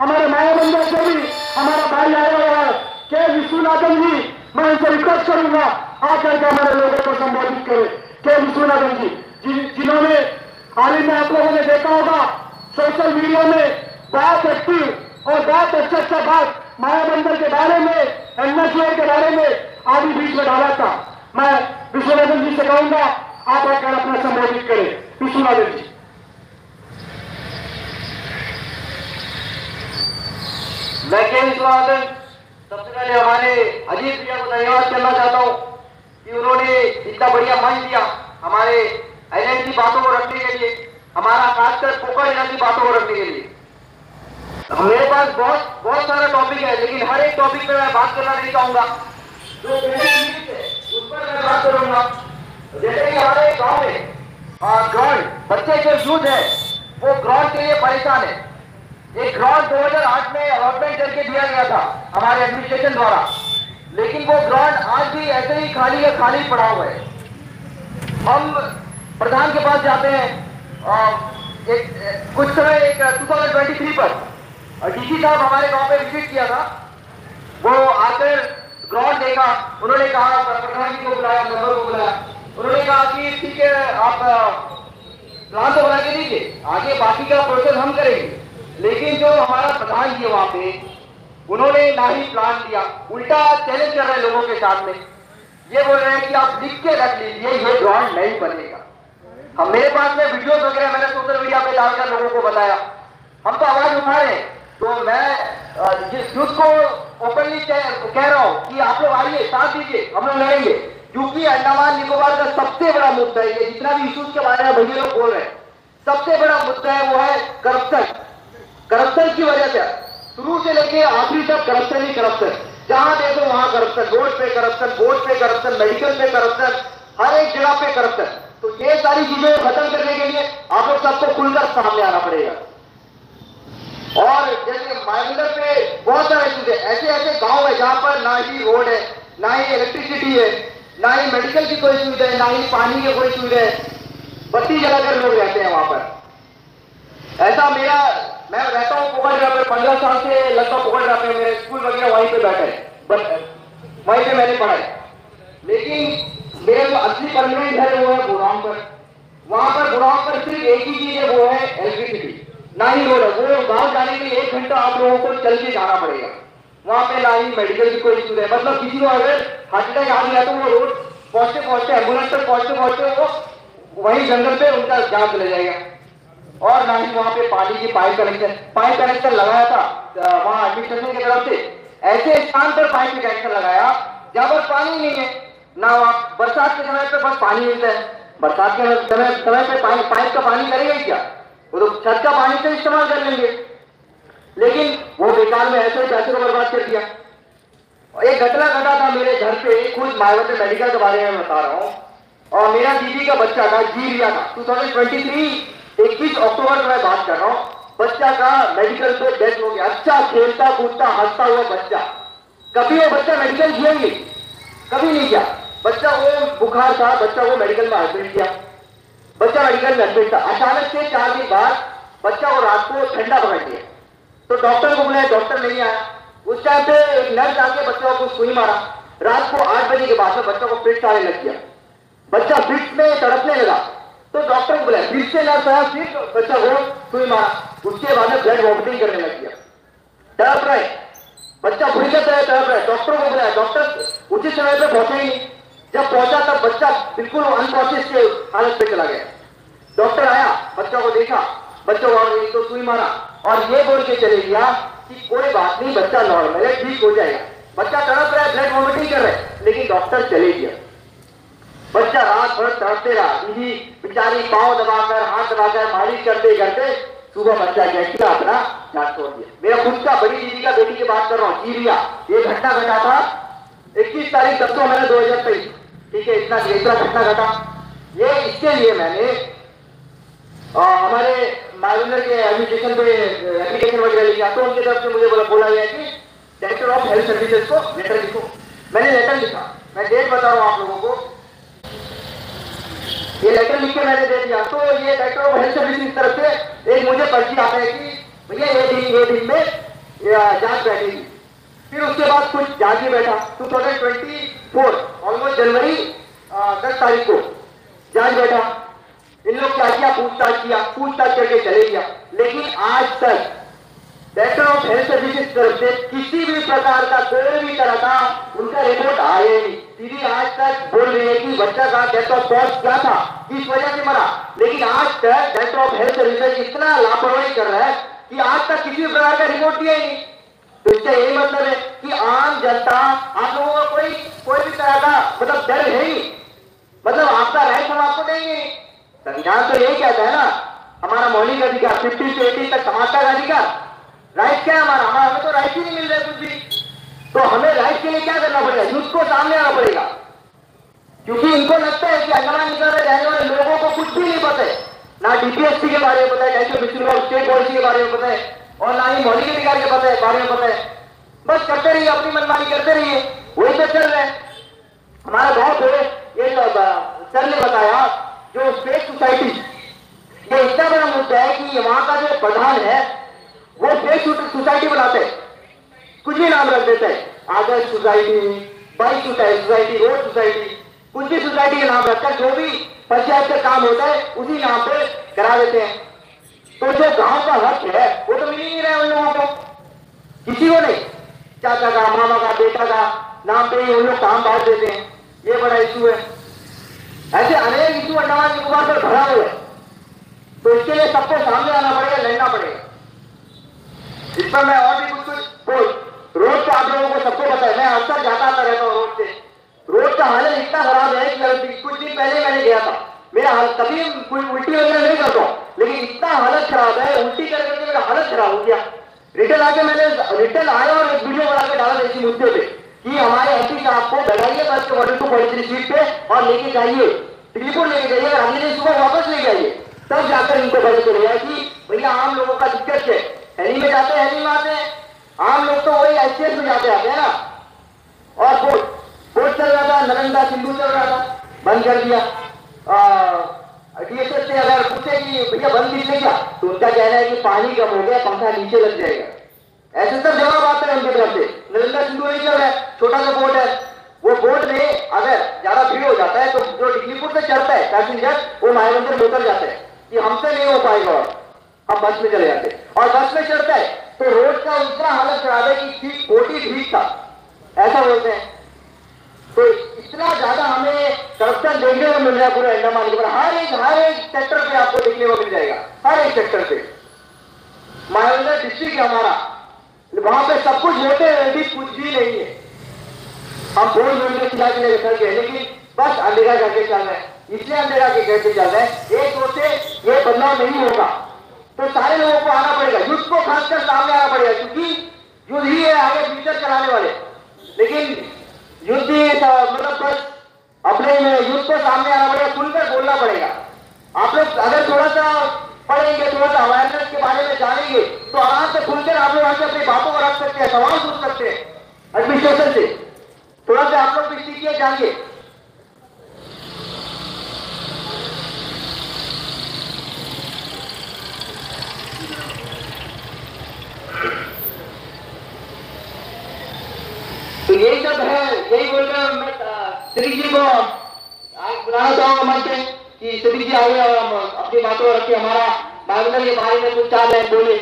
हमारे मायाबंदर से भी हमारा भाई आया हुआ है के विश्वनाथन जी, मैं उनसे रिक्वेस्ट करूंगा आकर के हमारे लोगों को संबोधित करें। के विश्वनाथन जी जिन्होंने हाल ही में आप लोगों ने देखा होगा सोशल मीडिया में बहुत एक्टिव और बहुत अच्छा बात मायाबंदर के बारे में, एनएसयूआई के बारे में आदि बीच में डाला था। मैं विश्वनाथन जी से कहूंगा आप आकर अपना संबोधित करें। विश्वनाथन जी। मैं के विश्वनाथन सबसे पहले हमारे अजीत भैया को धन्यवाद करना चाहता हूं कि उन्होंने इतना बढ़िया मंच दिया हमारे आइलैंड की बातों को रखने के लिए, हमारा खासकर पोखर जिला की बातों को रखने के लिए। मेरे पास बहुत सारा टॉपिक है, लेकिन हर एक टॉपिक पे मैं बात करना नहीं चाहूंगा। जो उस पर मैं बात करूंगा। जैसे कि हमारे गांव में ग्राउंड, बच्चे जो यूथ है वो ग्राउंड के लिए परेशान है। एक ग्राउंड 2008 में अलॉटमेंट करके दिया गया था हमारे एडमिनिस्ट्रेशन द्वारा, लेकिन वो ग्राउंड आज भी ऐसे ही खाली पड़ा हुआ है। हम प्रधान के पास जाते हैं कुछ समय 2023 पर डीसी साहब हमारे गांव पे विजिट किया था। वो आकर ग्राउंड देखा, उन्होंने कहा, प्रधान जी को बुलाया, मेंबर को बुलाया, उन्होंने कहा कि ठीक है आप प्लान तो बना के दीजिए, आगे बाकी का प्रोसेस हम करेंगे। लेकिन जो हमारा प्रधान जी है वहां पे, उन्होंने ना ही प्लान दिया, उल्टा चैलेंज कर रहे हैं लोगों के साथ में। ये बोल रहे हैं कि आप लिख के रख लीजिए ये ग्राउंड नहीं बनेगा। हम मेरे पास में वीडियोस वगैरह मैंने सोशल मीडिया पे डालकर लोगों को बताया। हम तो आवाज उठा रहे हैं। तो मैं जिस यूथ को ओपनली कह रहा हूं कि आप लोग आइए, साथ दीजिए, हम लोग लड़ेंगे, क्योंकि अंडमान निकोबार का सबसे बड़ा मुद्दा है, ये जितना भी इश्यूज के बारे में भैया लोग बोल रहे हैं, सबसे बड़ा मुद्दा है वो है करप्शन। करप्शन की वजह से शुरू से लेके आखिरी तक करप्शन ही करप्शन, जहां देखो वहां करप्शन, रोड पे करप्शन, बोर्ड पे करप्शन, मेडिकल पे करप्शन, हर एक जगह पे करप्शन। तो ये सारी चीजें खत्म करने के लिए आप लोग सबको खुलकर सामने आना पड़ेगा। और जैसे मायाबंदर पे बहुत सारे चीजें ऐसे गांव है जहां पर ना ही रोड है, ना ही इलेक्ट्रिसिटी है, ना ही मेडिकल की कोई सुविधा है, ना ही पानी की कोई सुविधा है, बत्ती जलाकर लोग रहते हैं वहां पर। ऐसा मैं रहता हूँ पोखर पे 15 साल से लगभग पोखर पे, मेरे स्कूल वगैरह वहीं पे बैठा है, वहीं पे मैंने पढ़ा है। लेकिन मेरे जो असली परमानेंट है वो है बुराम पर। वहां पर बुराम पर सिर्फ एक ही चीज है, वो है इलेक्ट्रिसिटी, ना ही रोड है। वो गांव जाने के लिए 1 घंटा आप लोगों को चल के जाना पड़ेगा। वहां पे ना ही मेडिकल की कोई सुविधा है, मतलब किसी को अगर हार्ट अटैक आ गया तो वो रोड पहुंचते एम्बुलेंस तक पहुंचते वो वही जंगल पे उनका जान चले जाएगा। और ना ही वहां पे पानी की पाइप कनेक्शन लगाया था वहां एडमिनिस्ट्रेशन की तरफ से, ऐसे स्थान पर पाइप कनेक्शन लगाया जहां पर पानी नहीं है ना। वहां बरसात के समय पे बस पानी मिलता है, बरसात के समय पे पाइप का पानी करेगा क्या, वो तो छत का पानी से इस्तेमाल कर लेंगे। लेकिन वो बेकार में ऐसे पैसे को बर्बाद कर दिया। और एक घटना घटा था मेरे घर पे, खुद मायावती मेडिकल के बारे में बता रहा हूँ। और मेरा दीदी का बच्चा था, जी रिया था, 2023 21 अक्टूबर में बात कर रहा हूँ। बच्चा का मेडिकल पे डेथ हो गया। अच्छा खेलता कूदता हंसता हुआ बच्चा, कभी वो बच्चा मेडिकल जिएंगे, कभी नहीं किया। बच्चा वो बुखार था, बच्चा वो मेडिकल में एडमिट किया, बच्चा मेडिकल में एडमिट था। अचानक से 4 दिन बाद बच्चा को रात को ठंडा पकड़ लिया, तो डॉक्टर को बुलाया, डॉक्टर नहीं आया। उस टाइम पे एक नर्स आके बच्चा को सुई मारा। रात को 8 बजे के बाद में बच्चा को फिट आने लग गया, बच्चा फिट में तड़पने लगा। तो डॉक्टर को बुलाया, फिर से नर्स आया, फिर बच्चा को सुई मारा। उसके बाद में ब्लड वॉमिटिंग करने लग गया, तड़प रहे, बच्चा भूल तड़प रहे। डॉक्टर को बुलाया, डॉक्टर उचित समय पे पहुंचा ही नहीं। जब पहुंचा तब बच्चा बिल्कुल अनकॉन्शियस के हालत पे चला गया। डॉक्टर आया, बच्चा को देखा, बच्चा को तो सुई मारा और ये बोल के चले गया कि कोई बात नहीं, बच्चा नॉर्मल है, ठीक हो जाएगा। बच्चा तड़प रहा है, ब्लड वॉमिटिंग कर रहा है, लेकिन डॉक्टर चले गया। बच्चा रात भर तड़पते रहा, दीदी बेचारी पांव दबाकर हाथ दबाकर मालिश करते करते सुबह बच्चा क्या अपना जान छोड़ दिया। मेरा खुद का बड़ी दीदी का बेटी की बात कर रहा हूँ, जी रिया। ये घटना घटा था 21 तारीख 10 महीने 2023, ठीक है। इतना घटना घटा। ये इसके लिए मैंने हमारे मायाबंदर के एडमिनिस्ट्रेशन पे एप्लीकेशन वगैरह लिखा, तो उनकी तरफ से मुझे बोला गया कि डायरेक्टर ऑफ हेल्थ सर्विसेज को लेटर लिखो। मैंने लेटर लिखा, मैं डेट बता रहा हूँ आप लोगों को। ये लेटर लिख के मैंने दे दिया। तो ये डायरेक्टर ऑफ हेल्थ सर्विसेज की तरफ से एक मुझे पर्ची आता है कि भैया ये दिन में जांच बैठी थी। फिर उसके बाद कुछ जांच भी बैठा 2024 ऑलमोस्ट जनवरी 10 तारीख को जांच बैठा। इन लोग क्या किया, पूछताछ करके चले गया। लेकिन आज तक डायरेक्टर ऑफ हेल्थ सर्विसेज तरफ से किसी भी प्रकार का कोई भी तरह का उनका रिपोर्ट आया नहीं। दीदी आज तक बोल रही है कि बच्चा का डेथ ऑफ कॉज क्या था, किस वजह से मरा, लेकिन आज तक डायरेक्टर ऑफ हेल्थ सर्विसेज इतना लापरवाही कर रहा है कि आज तक किसी भी प्रकार का रिपोर्ट दिया ही नहीं। तो इसका यही मतलब है कि आम जनता, आप लोगों का कोई भी तरह का मतलब डर है ही, मतलब आपका राइट हम आपको देंगे। संविधान तो यही कहता है ना, हमारा मौलिक अधिकार 50 से 80 तक समाज का अधिकार। राइट क्या है हमारा, हमें तो राइट ही नहीं मिल रहा है कुछ भी। तो हमें राइट के लिए क्या करना पड़ेगा, यूथ को सामने आना पड़ेगा। क्योंकि इनको लगता है कि अंडमान निकोबार में रहने वाले लोगों को कुछ भी नहीं पता है, ना डीपीएससी के बारे में पता है, स्टेट पॉलिसी के बारे में पता है, और ना ही मौलिक अधिकार के बारे में पता है। बस करते रहिए, अपनी मनमानी करते रहिए, वही तो चल रहा है। हमारा गांव पे ये सर ने बताया, जो स्टेट सोसाइटी, ये इतना बड़ा मुद्दा है कि वहां का जो प्रधान है वो स्टेट सोसाइटी बनाते हैं, कुछ भी नाम रख देते हैं, Adarsh society, bike society, road society, कुछ भी सोसाइटी के नाम रखकर जो भी पंचायत का काम होता है उसी नाम पे करा देते हैं। तो जो गांव का हक है वो तो मिल ही नहीं रहा है उन लोगों को, किसी को नहीं। चाचा का, मामा का, बेटा का नाम पे ही उन लोग काम बांट देते हैं। ये बड़ा इशू है। ऐसे अनेक इशू अंडमान निकोबार पर भरा हुआ है। तो इसके लिए सबको सामने आना पड़ेगा, लड़ना पड़ेगा। इस पर मैं और भी कुछ बोल, रोड का आप लोगों को सबको पता है, मैं अक्सर जाता आता रहता हूँ रोड से। रोड का हालत इतना खराब है कि कुछ दिन पहले मैंने गया था, मेरा कभी कोई उल्टी वगैरह नहीं करता हूँ, लेकिन इतना हालत खराब है, उल्टी करके मेरा हालत खराब हो गया। रिटर्न आके मैंने रिटर्न आया और एक वीडियो बना के डाला इसी मुद्दे पे कि हमारे एमपी साहब को बैठाइए बस के 4243 सीट पे और लेके जाइए, टिकट लेके जाइए, अगले दिन सुबह वापस ले जाइए। तब जाकर इनको पता चलेगा कि भैया आम लोगों का दिक्कत है। हेली में जाते हैं, हेली में आते हैं, आम लोग तो वही एचसीएस में जाते आते हैं ना। और बोट चल रहा था, नालंदा सिंधु चल रहा था, बंद कर दिया। डीएसएस से अगर पूछे कि भैया बंद कीजिए क्या, तो उनका कहना है कि पानी कम हो गया, पंखा नीचे लग जाएगा। ऐसे सब जवाब आता है उनकी तरफ से। नालंदा सिंधु नहीं चल रहा है, छोटा सा बोट है, वो बोट में अगर ज्यादा भीड़ हो जाता है तो जो डिग्लीपुर से चढ़ता है पैसेंजर, वो मायाबंदर में उतर जाते हैं कि हमसे नहीं हो पाएगा और हम बस में चले जाते हैं। और बस में चढ़ता है तो रोड का इतना हालत खराब है कि ठीक 40 फीट था, ऐसा बोलते हैं। तो इतना ज्यादा हमें करप्शन देखने को मिल रहा है पूरे अंडमान निकोबार। हर एक सेक्टर पे आपको देखने को मिल जाएगा, हर एक सेक्टर पे। मायाबंदर डिस्ट्रिक्ट है हमारा, वहां पे सब कुछ होते हैं, भी कुछ भी नहीं है। हम बोल बोल खिला के चल गए, लेकिन बस अंधेरा करके चल रहे हैं। इसलिए अंधेरा के कैसे चल रहे हैं, एक दो से ये बदलाव नहीं होगा। तो सारे लोगों को आना पड़ेगा, युद्ध को खासकर सामने आना पड़ेगा, क्योंकि युद्ध ही है आगे फ्यूचर चलाने वाले। लेकिन युद्ध मतलब बस अपने युद्ध को सामने आना पड़ेगा, खुलकर बोलना पड़ेगा। आप लोग अगर थोड़ा सा पढ़ेंगे, थोड़ा सा अवेयरनेस के बारे में जानेंगे, तो आराम से खुलकर आप लोग आके अपनी बातों को रख सकते हैं, सवाल पूछ सकते हैं एडमिनिस्ट्रेशन से। थोड़ा सा आप लोग भी सीखिए, जानिए। तो यही सब है, यही बोलकर मैं श्री जी को बुलाना चाहूंगा मंच पे कि श्री जी आइए और अपनी बातों रखिए, हमारा मायाबंदर के बारे में कुछ चाह रहे बोले।